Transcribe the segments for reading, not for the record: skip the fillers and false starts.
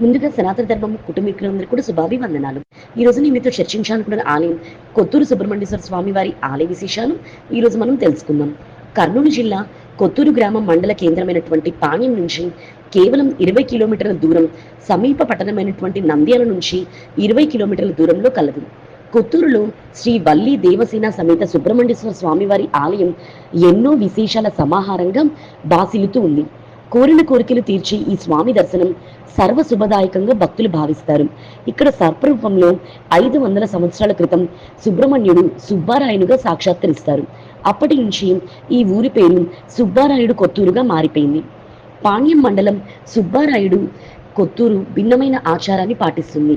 ముందుగా సనాతన ధర్మం కుటుంబీకులందరూ కూడా శుభాభివందనాలు. ఈ రోజు నేను మీతో చర్చించాలనుకున్న ఆలయం కొత్తూరు సుబ్రహ్మణ్యేశ్వర స్వామి వారి ఆలయ విశేషాలు ఈ రోజు మనం తెలుసుకుందాం. కర్నూలు జిల్లా కొత్తూరు గ్రామం మండల కేంద్రమైనటువంటి పాణ్యం నుంచి కేవలం 20 కిలోమీటర్ల దూరం, సమీప పట్టణమైనటువంటి నంద్యాల నుంచి 20 కిలోమీటర్ల దూరంలో కలదు. కొత్తూరులో శ్రీ వల్లి దేవసేన సమేత సుబ్రహ్మణ్యేశ్వర స్వామివారి ఆలయం ఎన్నో విశేషాల సమాహారంగా బాసిల్లుతూ ఉంది. కోరిన కోరికలు తీర్చి ఈ స్వామి దర్శనం సర్వ శుభదాయకంగా భక్తులు భావిస్తారు. ఇక్కడ సర్పరూపంలో 500 సంవత్సరాల క్రితం సుబ్రహ్మణ్యుడు సుబ్బారాయునుగా సాక్షాత్కరిస్తారు. అప్పటి నుంచి ఈ ఊరి పేరు సుబ్బారాయుడు కొత్తూరుగా మారిపోయింది. పాణ్యం మండలం సుబ్బారాయుడు కొత్తూరు భిన్నమైన ఆచారాన్ని పాటిస్తుంది.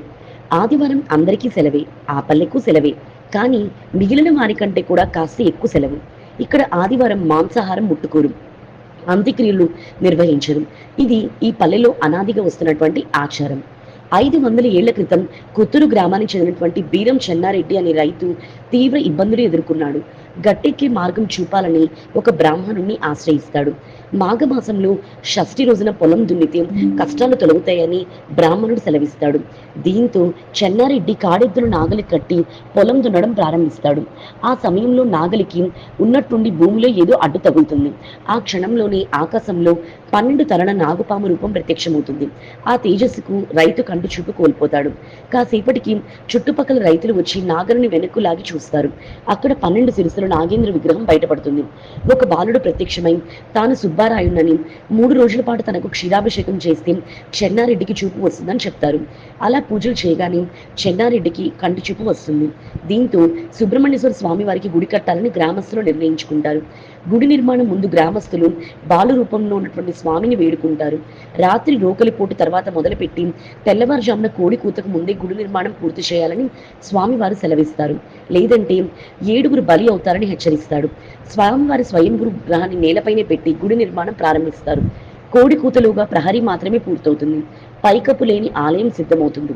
ఆదివారం అందరికీ సెలవే, ఆ పల్లెకు సెలవే. కానీ మిగిలిన వారికంటే కూడా కాస్త ఎక్కువ సెలవు. ఇక్కడ ఆదివారం మాంసాహారం ముట్టుకోరు, అంత్యక్రియలు నిర్వహించరు. ఇది ఈ పల్లెలో అనాదిగా వస్తున్నటువంటి ఆచారం. 500 ఏళ్ల క్రితం కొత్తూరు గ్రామానికి చెందినటువంటి బీరం చెన్నారెడ్డి అనే రైతు తీవ్ర ఇబ్బందులు ఎదుర్కొన్నాడు. గట్టెక్కే మార్గం చూపాలని ఒక బ్రాహ్మణుణ్ణి ఆశ్రయిస్తాడు. మాఘమాసంలో షష్ఠి రోజున పొలం దున్నితే కష్టాలు తొలగుతాయని బ్రాహ్మణుడు సెలవిస్తాడు. దీంతో చెన్నారెడ్డి కాడెద్దులు నాగలి కట్టి పొలం దున్నడం ప్రారంభిస్తాడు. ఆ సమయంలో నాగలికి ఉన్నట్టుండి భూమిలో ఏదో అడ్డు తగులుతుంది. ఆ క్షణంలోనే ఆకాశంలో 12 తలల నాగుపాము రూపం ప్రత్యక్షమవుతుంది. ఆ తేజస్సుకు రైతు కంటి చూపు కోల్పోతాడు. కాసేపటికి చుట్టుపక్కల రైతులు వచ్చి నాగలిని వెనక్కు లాగి చూస్తారు. అక్కడ 12 శిరస్సుల నాగేంద్ర విగ్రహం బయటపడుతుంది. ఒక బాలుడు ప్రత్యక్షమై తాను సుబ్బారాయుణ్ణని, 3 రోజుల పాటు తనకు క్షీరాభిషేకం చేస్తే చెన్నారెడ్డికి చూపు వస్తుందని చెప్తారు. అలా పూజలు చేయగానే చెన్నారెడ్డికి కంటి చూపు వస్తుంది. దీంతో సుబ్రహ్మణ్యేశ్వర స్వామి వారికి గుడి కట్టాలని గ్రామస్తులు నిర్ణయించుకుంటారు. గుడి నిర్మాణం ముందు గ్రామస్తులు బాలు రూపంలో ఉన్నటువంటి స్వామిని వేడుకుంటారు. రాత్రి రోకలి పోటు తర్వాత మొదలుపెట్టి తెల్లవారుజామున కోడి కూతకు ముందే గుడి నిర్మాణం పూర్తి చేయాలని స్వామివారు సెలవిస్తారు. లేదంటే 7 బలి అవుతారని హెచ్చరిస్తాడు. స్వామివారి స్వయంభూ విగ్రహాన్ని నేలపైనే పెట్టి గుడి నిర్మాణం ప్రారంభిస్తారు. కోడి కూతలుగా ప్రహరీ మాత్రమే పూర్తవుతుంది. పైకప్పు లేని ఆలయం సిద్ధమవుతుంది.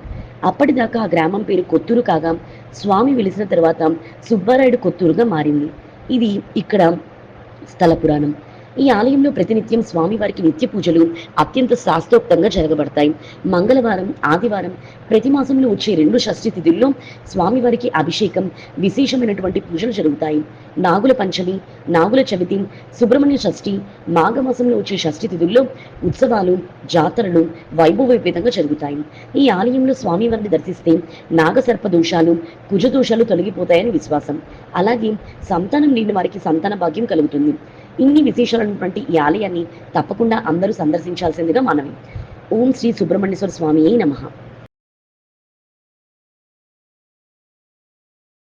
అప్పటిదాకా ఆ గ్రామం పేరు కొత్తూరు కాగా స్వామి వెలిసిన తర్వాత సుబ్బారాయుడు కొత్తూరుగా మారింది. ఇది ఇక్కడ స్థల పురాణం. ఈ ఆలయంలో ప్రతినిత్యం స్వామివారికి నిత్య పూజలు అత్యంత శాస్త్రోక్తంగా జరగబడతాయి. మంగళవారం, ఆదివారం, ప్రతి మాసంలో వచ్చే 2 షష్ఠి తిథుల్లో స్వామివారికి అభిషేకం, విశేషమైనటువంటి పూజలు జరుగుతాయి. నాగుల పంచమి, నాగుల చవితి, సుబ్రహ్మణ్య షష్ఠి, మాఘమాసంలో వచ్చే షష్ఠి తిథుల్లో ఉత్సవాలు, జాతరలు వైభవోపేతంగా జరుగుతాయి. ఈ ఆలయంలో స్వామివారిని దర్శిస్తే నాగసర్ప దోషాలు, కుజ దోషాలు తొలగిపోతాయని విశ్వాసం. అలాగే సంతానం లేని వారికి సంతాన భాగ్యం కలుగుతుంది. ఇన్ని విశేషాలైనటువంటి ఈ ఆలయాన్ని తప్పకుండా అందరూ సందర్శించాల్సిందిగా మనవి. ఓం శ్రీ సుబ్రహ్మణ్యేశ్వర స్వామియే నమః.